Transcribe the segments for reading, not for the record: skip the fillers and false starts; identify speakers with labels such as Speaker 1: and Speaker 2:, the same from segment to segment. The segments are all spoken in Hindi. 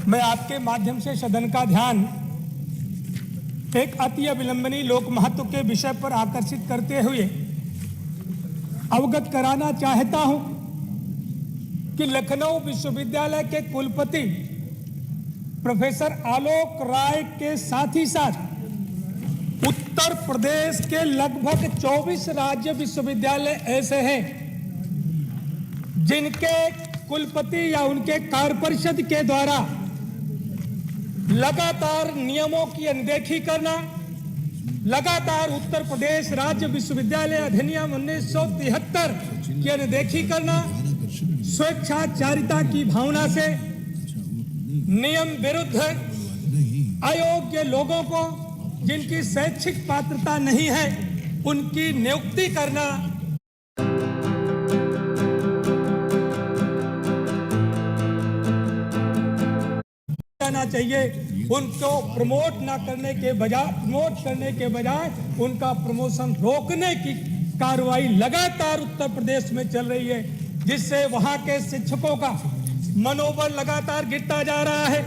Speaker 1: मैं आपके माध्यम से सदन का ध्यान एक अति अविलंबनीय लोक महत्व के विषय पर आकर्षित करते हुए अवगत कराना चाहता हूं कि लखनऊ विश्वविद्यालय के कुलपति प्रोफेसर आलोक राय के साथ ही साथ उत्तर प्रदेश के लगभग 24 राज्य विश्वविद्यालय ऐसे हैं जिनके कुलपति या उनके कार्य परिषद के द्वारा लगातार नियमों की अनदेखी करना, लगातार उत्तर प्रदेश राज्य विश्वविद्यालय अधिनियम 1973 की अनदेखी करना, स्वेच्छाचारिता की भावना से नियम विरुद्ध अयोग्य लोगों को जिनकी शैक्षिक पात्रता नहीं है उनकी नियुक्ति करना, चाहिए उनको प्रमोट करने के बजाय उनका प्रमोशन रोकने की कार्रवाई लगातार उत्तर प्रदेश में चल रही है, जिससे वहां के शिक्षकों का मनोबल लगातार गिरता जा रहा है,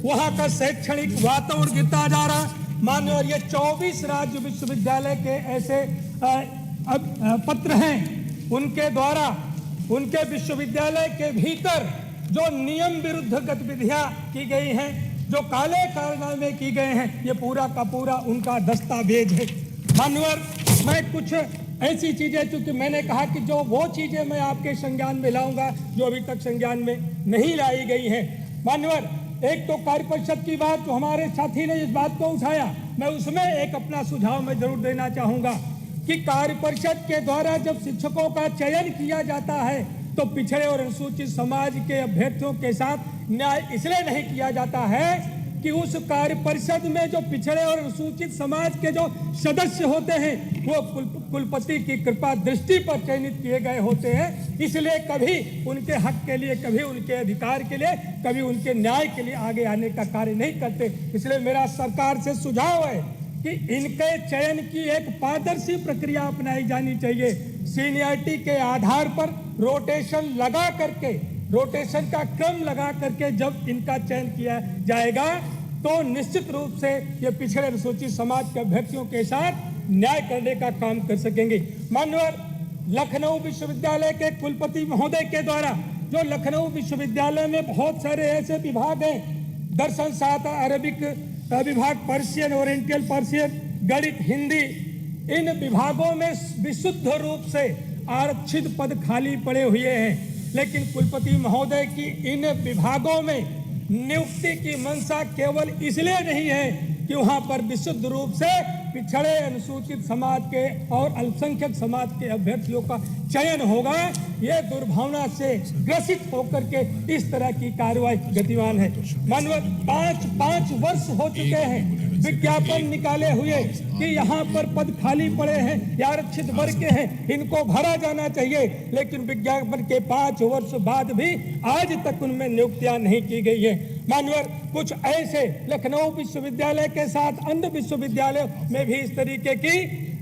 Speaker 1: वहां का शैक्षणिक वातावरण गिरता जा रहा है। माननीय, ये 24 राज्य विश्वविद्यालय के ऐसे पत्र हैं, उनके द्वारा उनके विश्वविद्यालय के भीतर जो नियम विरुद्ध गतिविधियां की गई हैं, जो काले कारनामे की गए हैं, ये पूरा का पूरा उनका दस्तावेज है। माननीय, मैं कुछ ऐसी चीजें, चूंकि मैंने कहा कि जो वो चीजें मैं आपके संज्ञान में लाऊंगा जो अभी तक संज्ञान में नहीं लाई गई हैं। माननीय, एक तो कार्य परिषद की बात, तो हमारे साथी ने इस बात को उठाया, मैं उसमें एक अपना सुझाव मैं जरूर देना चाहूंगा कि कार्य परिषद के द्वारा जब शिक्षकों का चयन किया जाता है तो पिछड़े और अनुसूचित समाज के अभ्यर्थियों के साथ न्याय इसलिए नहीं किया जाता है कि उस कार्य परिषद में जो पिछड़े और अनुसूचित समाज के जो सदस्य होते हैं वो कुलपति की कृपा दृष्टि पर चयनित किए गए होते हैं, इसलिए कभी उनके हक के लिए, कभी उनके अधिकार के लिए, कभी उनके न्याय के लिए आगे आने का कार्य नहीं करते। इसलिए मेरा सरकार से सुझाव है कि इनके चयन की एक पारदर्शी प्रक्रिया अपनाई जानी चाहिए। सीनियरिटी के आधार पर रोटेशन लगा करके, रोटेशन का क्रम लगा करके जब इनका चयन किया जाएगा तो निश्चित रूप से ये पिछड़े अनुसूचित समाज के अभ्यर्थियों के साथ न्याय करने का काम कर सकेंगे। माननीय, लखनऊ विश्वविद्यालय के कुलपति महोदय के द्वारा जो लखनऊ विश्वविद्यालय में बहुत सारे ऐसे विभाग हैं, दर्शन शास्त्र, अरबिक विभाग, पर्शियन, ओरिएंटल पर्शियन, गणित, हिंदी, इन विभागों में विशुद्ध रूप से आरक्षित पद खाली पड़े हुए हैं, लेकिन कुलपति महोदय की इन विभागों में नियुक्ति की मंशा केवल इसलिए नहीं है कि वहां पर विशुद्ध रूप से पिछड़े अनुसूचित समाज के और अल्पसंख्यक समाज के अभ्यर्थियों का चयन होगा। ये दुर्भावना से ग्रसित होकर के इस तरह की कार्रवाई गतिमान है। माननीय, पांच वर्ष हो चुके हैं विज्ञापन निकाले हुए कि यहाँ पर पद खाली पड़े हैं या आरक्षित वर्ग के हैं, इनको भरा जाना चाहिए, लेकिन विज्ञापन के 5 वर्ष बाद भी आज तक उनमें नियुक्तियां नहीं की गई है। माननीय, कुछ ऐसे लखनऊ विश्वविद्यालय के साथ अन्य विश्वविद्यालयों में भी इस तरीके के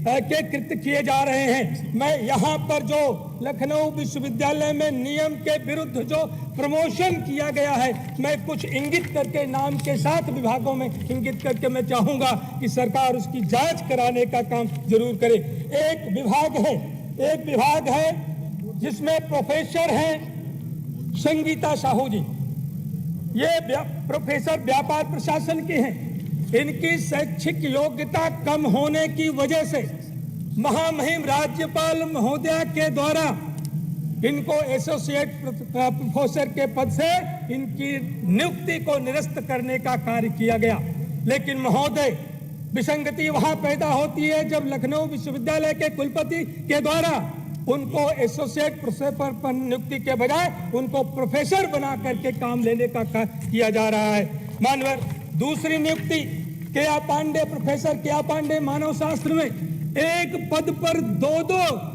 Speaker 1: कृत्य किए जा रहे हैं। मैं यहाँ पर जो लखनऊ विश्वविद्यालय में नियम के विरुद्ध जो प्रमोशन किया गया है, मैं कुछ इंगित करके नाम के साथ विभागों में इंगित करके मैं चाहूंगा कि सरकार उसकी जांच कराने का काम जरूर करे। एक विभाग है जिसमें प्रोफेसर हैं संगीता साहू जी, ये प्रोफेसर व्यापार प्रशासन के हैं। इनकी शैक्षिक योग्यता कम होने की वजह से महामहिम राज्यपाल महोदया के द्वारा इनको एसोसिएट प्रोफेसर के पद से इनकी नियुक्ति को निरस्त करने का कार्य किया गया, लेकिन महोदय, विसंगति वहां पैदा होती है जब लखनऊ विश्वविद्यालय के कुलपति के द्वारा उनको एसोसिएट प्रोफेसर पर नियुक्ति के बजाय उनको प्रोफेसर बना करके काम लेने का किया जा रहा है। माननीय, दूसरी नियुक्ति केआ पांडे, प्रोफेसर केआ पांडे मानव शास्त्र में एक पद पर 2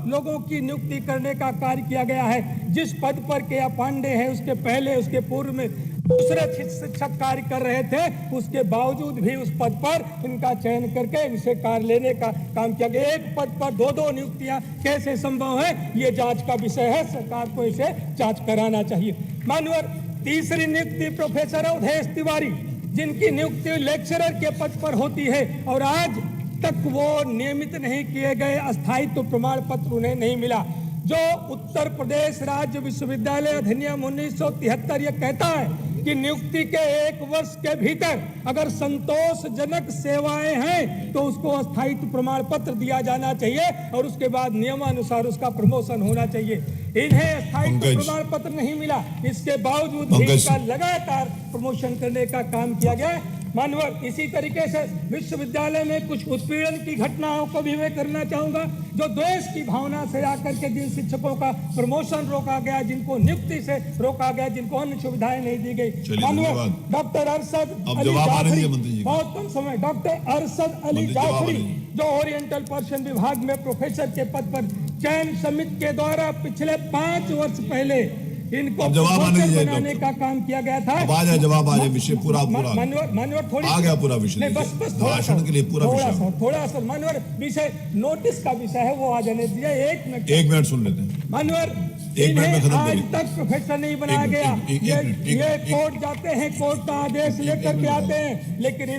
Speaker 1: लोगों की नियुक्ति करने का कार्य किया गया है। जिस पद पर केआ पांडे है उसके पहले, उसके पूर्व में दूसरे शिक्षक कार्य कर रहे थे, उसके बावजूद भी उस पद पर इनका चयन करके इनसे कार्य लेने का काम किया गया। एक पद पर 2 नियुक्तियां कैसे संभव है, ये जांच का विषय है, सरकार को इसे जांच कराना चाहिए। माननीय, तीसरी नियुक्ति प्रोफेसर अवधेश तिवारी, जिनकी नियुक्ति लेक्चरर के पद पर होती है और आज तक वो नियमित नहीं किए गए, अस्थायित्व प्रमाण पत्र उन्हें नहीं मिला। जो उत्तर प्रदेश राज्य विश्वविद्यालय अधिनियम 1973 ये कहता है कि नियुक्ति के 1 वर्ष के भीतर अगर संतोषजनक सेवाएं हैं तो उसको अस्थायित्व प्रमाण पत्र दिया जाना चाहिए और उसके बाद नियमानुसार उसका प्रमोशन होना चाहिए। इन्हें अस्थायित्व प्रमाण पत्र नहीं मिला, इसके बावजूद भी इनका लगातार प्रमोशन करने का काम किया गया। मानवर इसी तरीके से विश्वविद्यालय में कुछ उत्पीड़न की घटनाओं को भी मैं करना चाहूंगा, जो द्वेष की भावना से आकर के जिन शिक्षकों का प्रमोशन रोका गया, जिनको नियुक्ति से रोका गया, जिनको अन्य सुविधाएं नहीं दी गई। मानवर डॉक्टर अरशद अली जाफरी, बहुत कम समय, डॉक्टर अरशद अली जाफरी जो ओरिएंटल पर्शियन विभाग में प्रोफेसर के पद पर चयन समिति के द्वारा पिछले 5 वर्ष पहले इनको
Speaker 2: जवाब
Speaker 1: बनाने का काम किया गया था।
Speaker 2: अब आ जाए जवाब, आ जाए विषय पूरा
Speaker 1: मानवर थोड़ी
Speaker 2: आ गया पूरा विषय,
Speaker 1: नहीं, बस
Speaker 2: भाषण के लिए पूरा विषय,
Speaker 1: थोड़ा सा मानवर विषय नोटिस का विषय है वो आ जाने दीजिए। 1 मिनट
Speaker 2: सुन लेते हैं
Speaker 1: मानवर।
Speaker 2: 1 मिनट में खत्म
Speaker 1: आज तक प्रोफेसर नहीं बनाया गया, ये कोर्ट जाते हैं, कोर्ट का आदेश लेकर के आते हैं, लेकिन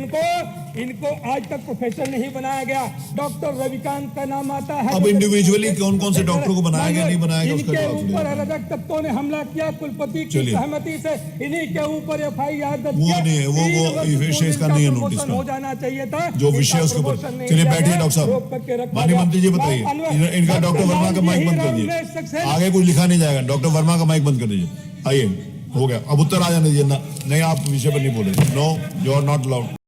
Speaker 1: इनको आज तक प्रोफेसर नहीं बनाया गया। डॉक्टर रविकांत का नाम आता है।
Speaker 2: अब इंडिविजुअली कौन कौन से डॉक्टर को बनाया गया नहीं बनाया गया उसका
Speaker 1: इनके
Speaker 2: जवाब
Speaker 1: ऊपर अराजक तत्वों ने हमला किया, कुलपति की सहमति से इन्हीं के ऊपर FIR दर्ज
Speaker 2: वो नहीं है, वो विषय इसका नहीं है, नोटिस का
Speaker 1: हो जाना चाहिए था
Speaker 2: जो विषय उसके ऊपर। चलिए बैठिए डॉक्टर साहब, माननीय मंत्री जी बताइए, इनका डॉक्टर वर्मा का माइक बंद कर दीजिए, आगे कुछ लिखा नहीं जाएगा, डॉक्टर वर्मा का माइक बंद कर दीजिए। आइए, हो गया, अब उत्तर आ जाने दीजिए ना, नहीं आप विषय पर नहीं बोले। No, you are not allowed.